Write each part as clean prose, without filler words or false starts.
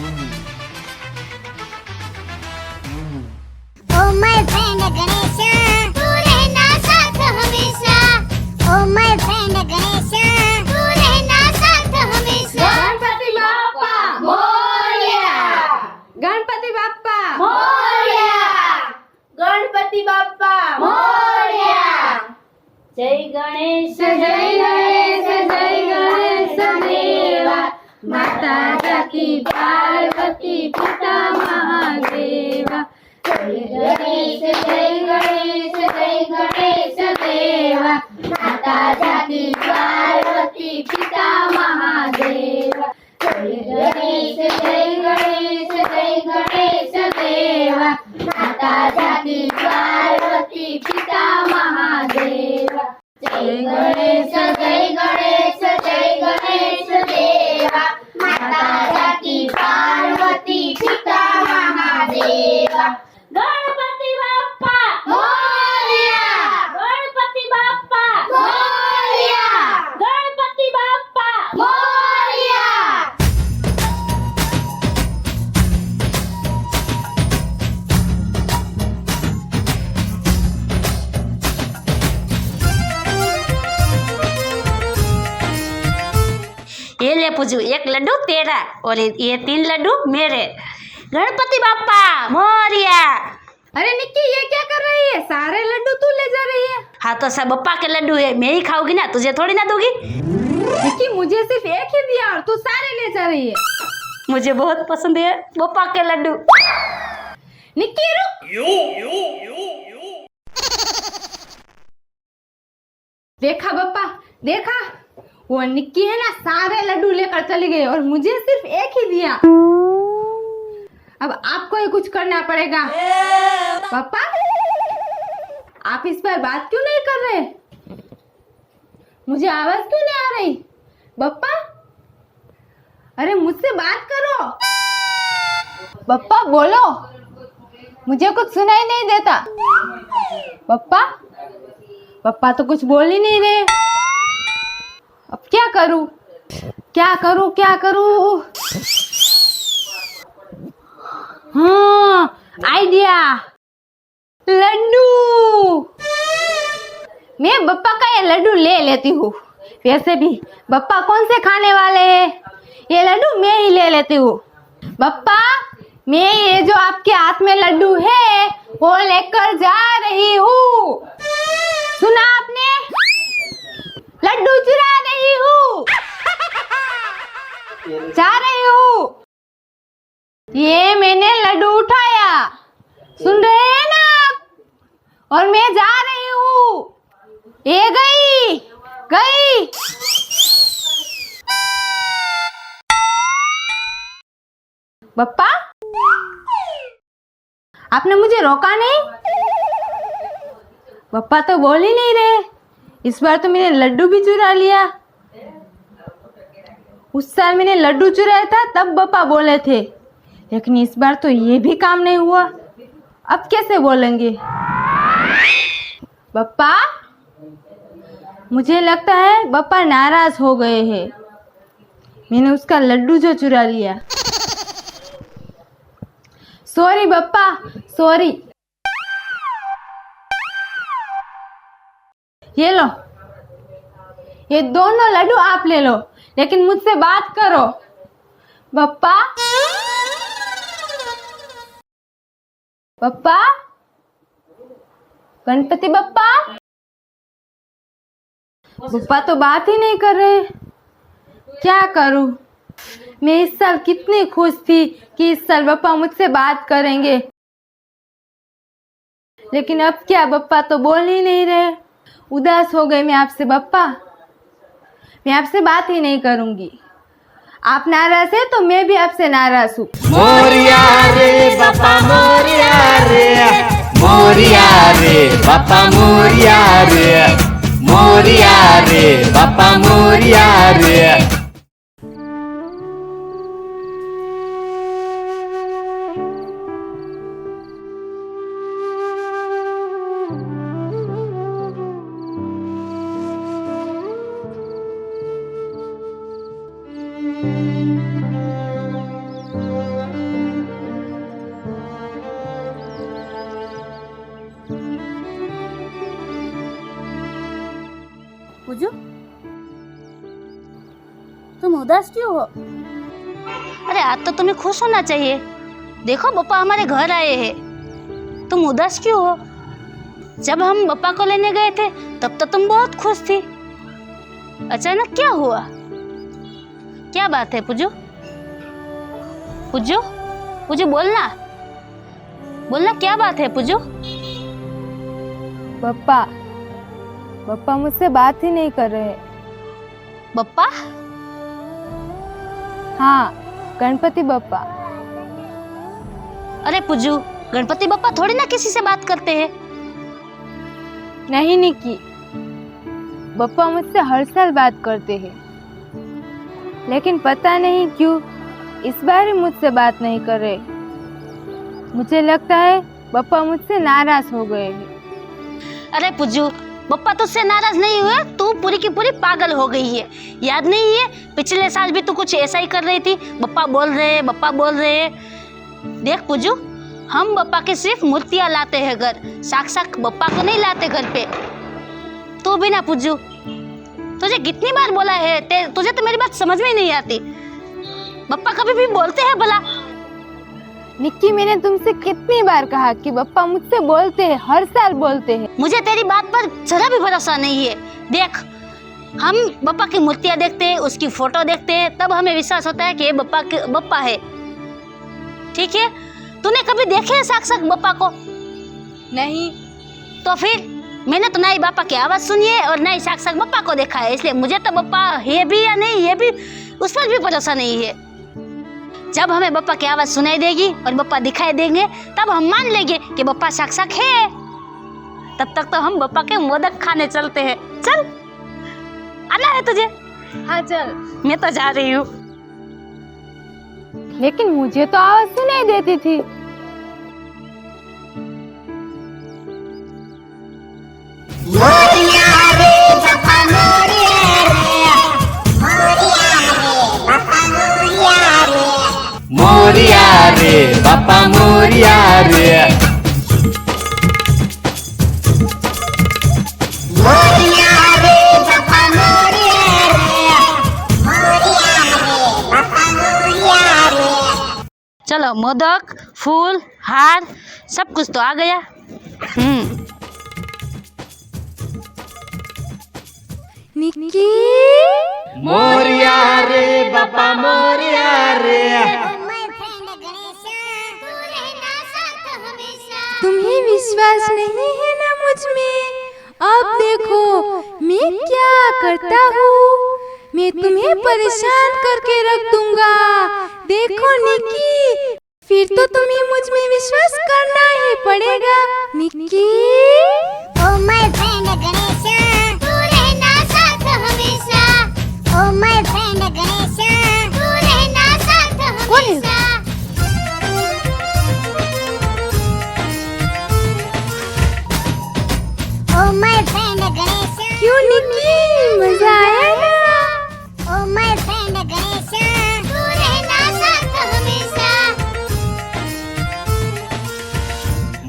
Oh my friend Ganesha, तू रहना साथ हमेशा. Oh my friend Ganesha, तू रहना साथ हमेशा. गणपति बाप्पा मोरया. गणपति बाप्पा मोरया. गणपति बाप्पा मोरया. जय गणेश जय गणेश जय गणेश देवा. माता जाकी पार्वती पिता महादेवा. जय गणेश जय गणेश जय गणेश देवा. माता जाकी पार्वती पिता महादेवा. जय गणेश जय गणेश जय गणेश देवा. माता जाकी पार्वती पिता महादेवा. जय गणेश जय गणेश जय गणेश देवा. माता जाकी पार्वती पिता महादेवा. गणपति बाप्पा मोरया. गणपति बाप्पा मोरया. गणपति बाप्पा मोरया. ये ले पूजू, एक लड्डू तेरा और ये 3 लड्डू मेरे. गणपति बाप्पा मोरिया. अरे निक्की, ये क्या कर रही है? सारे लड्डू तू ले जा रही है. हाँ तो सब बप्पा के लड्डू है, मैं ही खाऊंगी ना, तुझे थोड़ी ना दूंगी. निक्की, मुझे सिर्फ एक ही दिया और तू सारे ले जा रही है. मुझे बहुत पसंद है बप्पा के लड्डू. निक्की रुक. देखा बप्पा, देखा, वो निक्की है ना, सारे लड्डू लेकर चली गई और मुझे सिर्फ एक ही दिया. अब आपको ही कुछ करना पड़ेगा. पापा, आप इस पर बात क्यों नहीं कर रहे? मुझे आवाज क्यों नहीं आ रही? बप्पा, अरे मुझसे बात करो. बप्पा बोलो, मुझे कुछ सुनाई नहीं देता. बप्पा, पप्पा तो कुछ बोल ही नहीं रहे. अब क्या करूं? क्या करूं? क्या करूं? हाँ, आइडिया. लड्डू. मैं बप्पा का ये लड्डू ले लेती हूँ. वैसे भी बप्पा कौन से खाने वाले हैं? ये लड्डू मैं ही ले लेती हूँ. बप्पा, मैं ये जो आपके हाथ में लड्डू है वो लेकर जा रही हूँ. सुना आपने? लड्डू चुरा रही हूँ. जा रही हूँ. ये मैंने लड्डू उठाया, सुन रहे हैं ना आप? और मैं जा रही हूँ. ये गई गई. बप्पा, आपने मुझे रोका नहीं? बप्पा तो बोल ही नहीं रहे. इस बार तो मैंने लड्डू भी चुरा लिया. उस साल मैंने लड्डू चुराया था तब बप्पा बोले थे, लेकिन इस बार तो ये भी काम नहीं हुआ. अब कैसे बोलेंगे? बप्पा, मुझे लगता है बप्पा नाराज हो गए हैं. मैंने उसका लड्डू जो चुरा लिया. Sorry Bappa, sorry. ये लो, ये दोनों लड्डू आप ले लो, लेकिन मुझसे बात करो. बप्पा, बप्पा, गणपति बप्पा. बप्पा तो बात ही नहीं कर रहे. क्या करूं? मैं इस साल कितनी खुश थी कि इस साल बप्पा मुझसे बात करेंगे, लेकिन अब क्या, बप्पा तो बोल ही नहीं रहे. उदास हो गई मैं आपसे बप्पा. मैं आपसे बात ही नहीं करूंगी. आप नाराज है तो मैं भी आपसे नाराज हूँ. मोरिया रे बापा मोरिया रे. मोरिया रे बापा मोरिया रे. मोरिया रे बापा मोरिया रे. उदास क्यों हो? अरे आज तो तुम्हें खुश होना चाहिए। देखो बप्पा हमारे घर आए हैं, तुम उदास क्यों हो? जब हम बप्पा को लेने गए थे तब तो तुम बहुत खुश थी। अचानक क्या हुआ? क्या बात है पुजू? पुजू पुजू बोलना बोलना, क्या बात है पुजू? बप्पा मुझसे बात ही नहीं कर रहे। बप्पा? हाँ, गणपति बप्पा। अरे पुजू, गणपति बप्पा थोड़ी ना किसी से बात करते हैं। नहीं निक्की, बप्पा मुझसे हर साल बात करते हैं, लेकिन पता नहीं क्यों इस बार ही मुझसे बात नहीं कर रहे। मुझे लगता है बप्पा मुझसे नाराज हो गए हैं। अरे पुजू, बप्पा तुझसे नाराज नहीं हुए, तू पूरी की पूरी पागल हो गई है। याद नहीं है पिछले साल भी तू कुछ ऐसा ही कर रही थी, बप्पा बोल रहे बप्पा बोल रहे। देख पुजू, हम बप्पा के सिर्फ मूर्तियां लाते हैं घर, साक्षात बप्पा को नहीं लाते घर पे। तू भी ना पुजू, तुझे कितनी बार बोला है, तुझे तो मेरी बात समझ में ही नहीं आती। बप्पा कभी भी बोलते हैं भला? निक्की, मैंने तुमसे कितनी बार कहा कि बप्पा मुझसे बोलते हैं, हर साल बोलते हैं। मुझे तेरी बात पर जरा भी भरोसा नहीं है। देख, हम बप्पा की मूर्तियां देखते हैं, उसकी फोटो देखते हैं, तब हमें विश्वास होता है कि ये बप्पा है। ठीक है? तूने कभी देखे है साक्षात बप्पा को? नहीं। तो फिर मैंने तो ना ही बप्पा की आवाज सुनी है और ना ही साक्षात बप्पा को देखा है, इसलिए मुझे तो बप्पा है भी या नहीं ये भी उस पर भी भरोसा नहीं है। जब हमें बप्पा की आवाज सुनाई देगी और बप्पा दिखाई देंगे तब हम मान लेंगे कि बप्पा साक्षात है। तब तक तो हम बप्पा के मोदक खाने चलते हैं। चल, आना है तुझे? हाँ चल। मैं तो जा रही हूँ। लेकिन मुझे तो आवाज सुनाई देती थी। मोरिया रे बप्पा मोरिया रे, मोरिया रे बप्पा मोरिया रे, मोरिया रे बप्पा मोरिया रे, मोरिया रे बप्पा मोरिया रे, मोरिया रे बप्पा मोरिया रे। चलो, मोदक, फूल, हार सब कुछ तो आ गया। निक्की, मोरिया रे बप्पा मोरिया रे, माय फ्रेंड गणेशा, तू रहना साथ हमेशा। तुम्हें विश्वास नहीं है ना मुझ में? अब देखो मैं क्या करता हूँ, मैं तुम्हें परेशान करके रख दूंगा। देखो निक्की, फिर तो तुम्हें मुझ में विश्वास करना ही पड़ेगा। Nikki, oh my friend Ganesha, तू रहना साथ हमेशा। ओ माय फ्रेंड गणेशा, तू रहना साथ हमेशा। ओ माय फ्रेंड गणेशा, क्यों निक्की, मजा आया ना? ओ माय फ्रेंड गणेशा, तू रहना साथ हमेशा।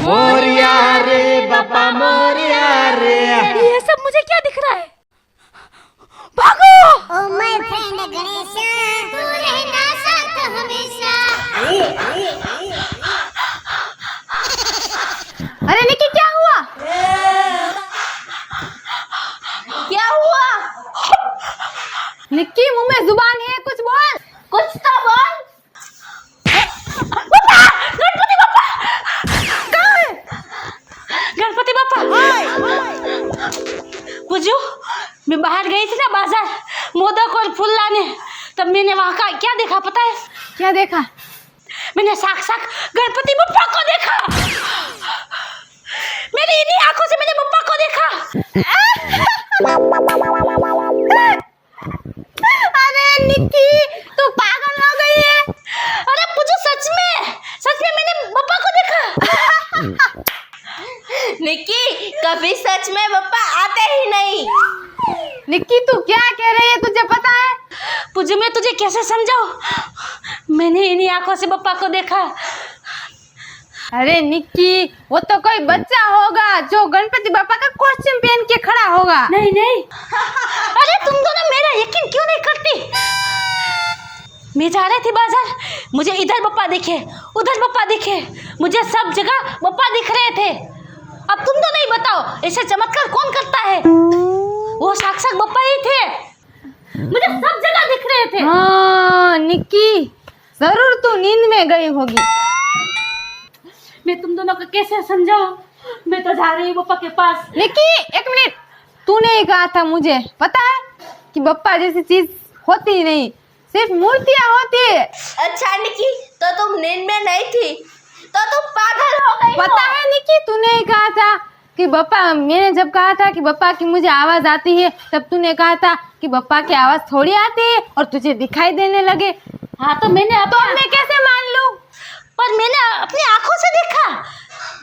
मोरिया रे बप्पा मोरिया रे, ये सब मुझे क्या दिख रहा है? ओ माय फ्रेंड गणेशा, तू रहना साथ हमेशा। अरे निक्की, क्या हुआ? क्या हुआ? निक्की, मुंह में जुबान है, कुछ बोल। कुछ तो बोल। गणपति बप्पा! पुजू, मैं बाहर गई थी ना बाजार मोदक और फूल लाने, तब मैंने वहाँ का क्या देखा पता है? क्या देखा? मैंने साक्षात गणपति बप्पा को देखा। मेरी इन्हीं आंखों से मैंने बप्पा को देखा। अरे निक्की, तू पागल हो गई है। अरे पुजू, सच में मैंने बप्पा को देखा। निक्की, कभी सच में बप्पा आते ही नहीं। निक्की, तू क्या कह रही है, तुझे पता है? पुजू, मैं तुझे कैसे समझाऊं? मैंने इन्हीं आंखों से बप्पा को देखा। अरे निक्की, वो तो कोई बच्चा होगा जो गणपति बापा का कॉस्ट्यूम पहन के खड़ा होगा। नहीं। अरे तुम दोनों मेरा यकीन क्यों नहीं करती? मैं जा रही थी बाजार, मुझे इधर पप्पा दिखे, उधर पप्पा दिखे, मुझे सब जगह पप्पा दिख रहे थे। अब तुम तो नहीं बताओ, ऐसे चमत्कार कौन करता है? वो साक्षात पप्पा ही थे, मुझे सब जगह दिख रहे थे। हाँ निक्की, जरूर तू नींद में गई होगी। मैं तुम दोनों को कैसे समझाऊं? मैं तो जा रही हूँ पप्पा के पास। निक्की एक मिनट, तूने ही कहा था मुझे पता है कि बप्पा जैसी चीज होती ही नहीं, सिर्फ मूर्तियाँ होती है। अच्छा निकी, तो तुम नींद में नहीं थी, तो तुम पागल हो गई हो। पता है निक्की, तूने ही कहा था कि बप्पा, मैंने जब कहा था कि बप्पा की मुझे आवाज आती है, तब तूने कहा था कि बप्पा की आवाज थोड़ी आती है और तुझे दिखाई देने लगे। हाँ तो मैंने तो मैं कैसे मान लूं? पर मैंने अपनी आंखों से देखा,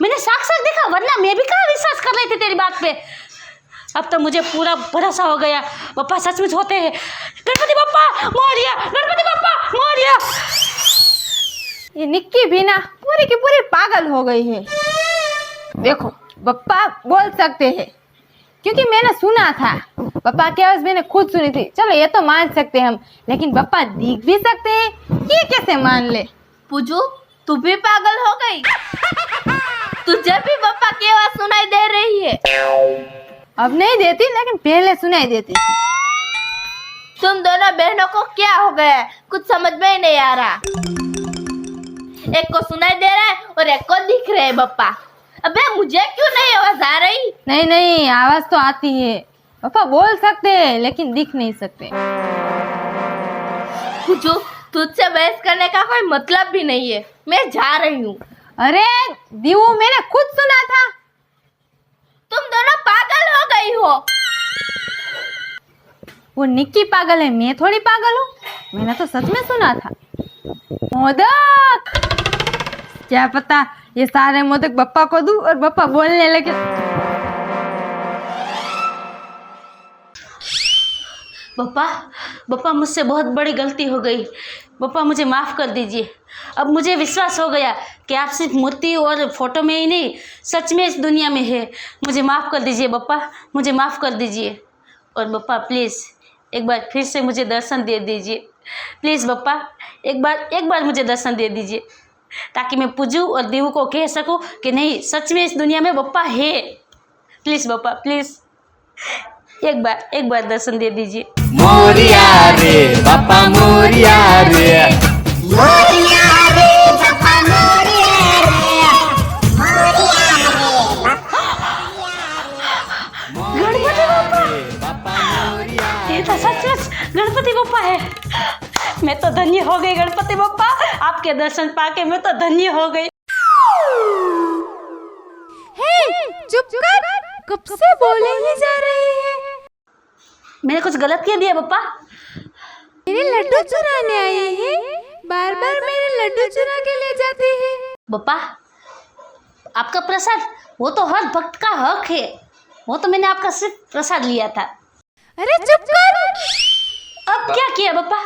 मैंने साक्षात देखा, वरना मैं भी कहाँ विश्वास कर रही थी तेरी बात पे। अब तो मुझे पूरा भरोसा हो गया, पप्पा सचमुच होते हैं। गणपति बप्पा मोरिया, गणपति बप्पा मोरिया। ये निक्की भी ना पूरी की पूरी पागल हो गई है। देखो बप्पा बोल सकते हैं क्योंकि मैंने सुना था, बप्पा की आवाज मैंने खुद सुनी थी, चलो ये तो मान सकते हैं हम, लेकिन बप्पा दिख भी सकते हैं, ये कैसे मान ले? पूजू, तू भी पागल हो गई? तुझे भी पापा की आवाज सुनाई दे रही है? अब नहीं देती, लेकिन पहले सुनाई देती। तुम दोनों बहनों को क्या हो गया? कुछ समझ में ही नहीं आ रहा। एक को सुनाई दे रहा है और एक को दिख रहे हैं बप्पा। अबे मुझे क्यों नहीं आवाज आ रही? नहीं नहीं, आवाज तो आती है, बप्पा बोल सकते हैं लेकिन दिख नहीं सकते। पूजू, तुझसे बहस करने का कोई मतलब भी नहीं है, मैं जा रही हूँ। अरे दीवू, मैंने खुद सुना था। तुम दोनों पागल हो गई हो। वो निक्की पागल है, मैं थोड़ी पागल हूँ, मैंने तो सच में सुना था। मोदक, क्या पता ये सारे मोदक बप्पा को दूं और बप्पा बोलने लगे। बप्पा मुझसे बहुत बड़ी गलती हो गई, बप्पा मुझे माफ़ कर दीजिए। अब मुझे विश्वास हो गया कि आप सिर्फ मूर्ति और फोटो में ही नहीं, सच में इस दुनिया में है। मुझे माफ़ कर दीजिए बप्पा, मुझे माफ़ कर दीजिए। और बप्पा प्लीज़ एक बार फिर से मुझे दर्शन दे दीजिए, प्लीज़ बप्पा एक बार मुझे दर्शन दे दीजिए, ताकि मैं पूजू और दीवू को कह सकूं कि नहीं, सच में इस दुनिया में बप्पा है। प्लीज़ बप्पा, प्लीज़ एक बार दर्शन दे दीजिए। मोरिया रे बापा मोरिया रे, मोरिया रे बापा मोरिया रे, मोरिया रे। बापा मोरिया ये तो सच गणपति बप्पा है। मैं तो धन्य हो गई गणपति बप्पा, आपके दर्शन पाके मैं तो धन्य हो गई। चुप कर, कब से बोले ही जा रही है। मैंने कुछ गलत किया दिया बप्पा? मेरे लड्डू चुराने आई है, बार बार मेरे लड्डू चुरा के ले जाती है। बप्पा आपका प्रसाद वो तो हर भक्त का हक है, वो तो मैंने आपका सिर्फ प्रसाद लिया था। अरे चुप कर। अब क्या किया बप्पा?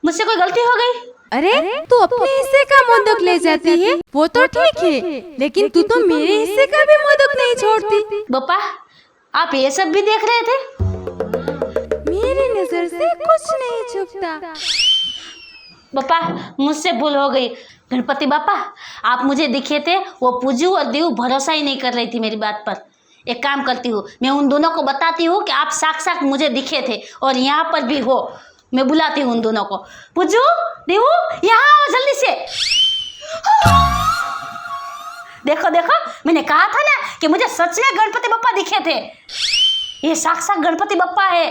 मुझसे कोई गलती हो गई? अरे तू अपने हिस्से का मोदक ले जाती है वो तो ठीक है, लेकिन तू तो मेरे हिस्से का भी मोदक नहीं छोड़ती। बप्पा आप ये सब भी देख रहे थे? मेरी नजर से कुछ नहीं छुपता। बप्पा मुझसे भूल हो गई। गणपति बापा आप मुझे दिखे थे, वो पूजू और दीवू भरोसा ही नहीं कर रही थी मेरी बात पर। एक काम करती हूँ, मैं उन दोनों को बताती हूँ कि आप साक्षात मुझे दिखे थे और यहाँ पर भी हो। मैं बुलाती हूँ उन दोनों को। पूजू दीवू यहाँ आओ जल्दी से। देखो देखो, मैंने कहा था ना कि मुझे सच में गणपति बप्पा दिखे थे। ये साक्षात गणपति बप्पा है।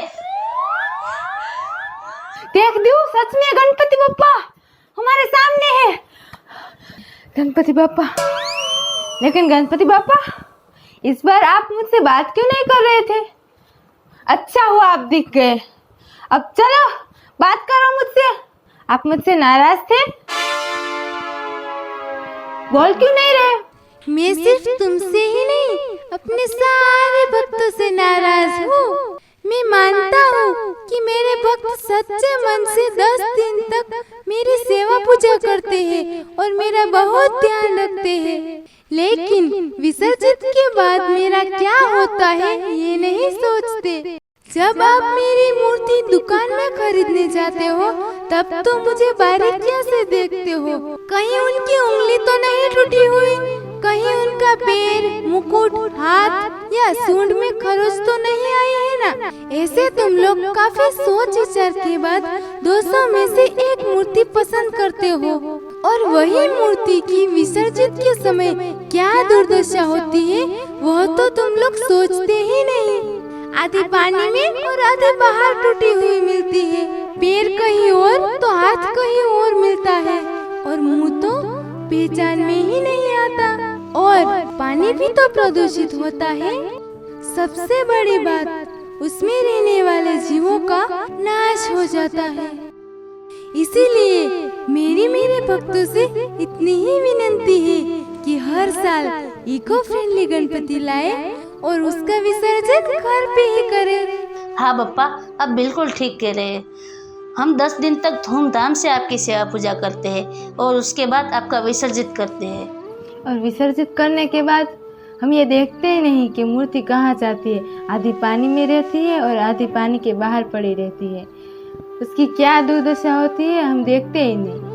देख दीवू, सच में गणपति बप्पा हमारे सामने है। गणपति बप्पा, लेकिन गणपति बप्पा इस बार आप मुझसे बात क्यों नहीं कर रहे थे? अच्छा हुआ आप दिख गए। अब चलो बात करो मुझसे। आप मुझसे नाराज थे, बोल क्यों नहीं रहे? मैं सिर्फ तुमसे ही नहीं, अपने सारे भक्तों से नाराज हूँ। मैं मानता हूँ कि मेरे भक्त सच्चे मन से 10 दिन तक मेरी सेवा पूजा करते हैं और मेरा बहुत ध्यान रखते हैं, लेकिन विसर्जित के बाद मेरा क्या होता है ये नहीं सोचते। जब आप मेरी मूर्ति दुकान में खरीदने जाते हो तब तो मुझे बारीकियां से देखते हो। कहीं उनकी उंगली तो नहीं टूटी हुई, कहीं उनका पैर, मुकुट, हाथ या सूंड में खरोच तो नहीं आई है ना। ऐसे तुम लोग काफी सोच विचार के बाद 200 में से एक मूर्ति पसंद करते हो, और वही मूर्ति की विसर्जित के समय क्या दुर्दशा होती है वह तो तुम लोग सोचते ही नहीं। आधी पानी में और आधी बाहर टूटी हुई मिलती है, पैर कहीं और तो हाथ कहीं और मिलता है, और मुंह तो पहचान में ही नहीं आता, और पानी भी तो प्रदूषित होता है। सबसे बड़ी बात, उसमें रहने वाले जीवों का नाश हो जाता है। इसीलिए मेरे भक्तों से इतनी ही विनंती है कि हर साल इको फ्रेंडली गणपति लाए और उसका विसर्जन घर पे ही करें। हाँ बप्पा, अब बिल्कुल ठीक कह रहे हैं। हम 10 दिन तक धूमधाम से आपकी सेवा पूजा करते हैं और उसके बाद आपका विसर्जित करते हैं। और विसर्जित करने के बाद हम ये देखते ही नहीं कि मूर्ति कहाँ जाती है। आधी पानी में रहती है और आधी पानी के बाहर पड़ी रहती है। उसकी क्या दुर्दशा होती है हम देखते ही नहीं।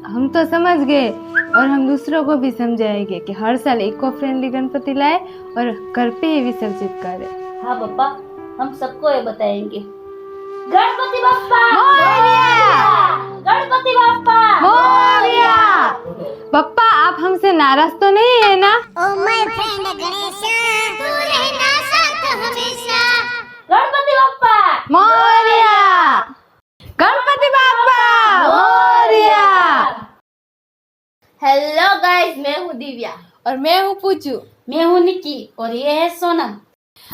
हम तो समझ गए और हम दूसरों को भी समझाएंगे कि हर साल इको फ्रेंडली गणपति लाए और घर पे ही विसर्जित करें। हाँ बप्पा, हम सबको ये बताएंगे। गणपति बप्पा मोरया! गणपति बप्पा मोरया! पप्पा, आप हमसे नाराज तो नहीं है ना? ओ माय फ्रेंड गणेशा, तू रहना साथ हमेशा। गणपति बप्पा मोरया! गणपति बाप्पा मोरया! हेलो गाइस, मैं हूँ दिव्या और मैं हूँ पूजू। मैं हूँ निक्की और ये है सोनम।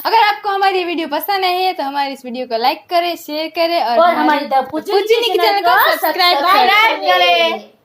अगर आपको हमारी वीडियो पसंद आई है तो हमारी इस वीडियो को लाइक करें, शेयर करें और हमारी द पूजू निक्की चैनल को सब्सक्राइब करें।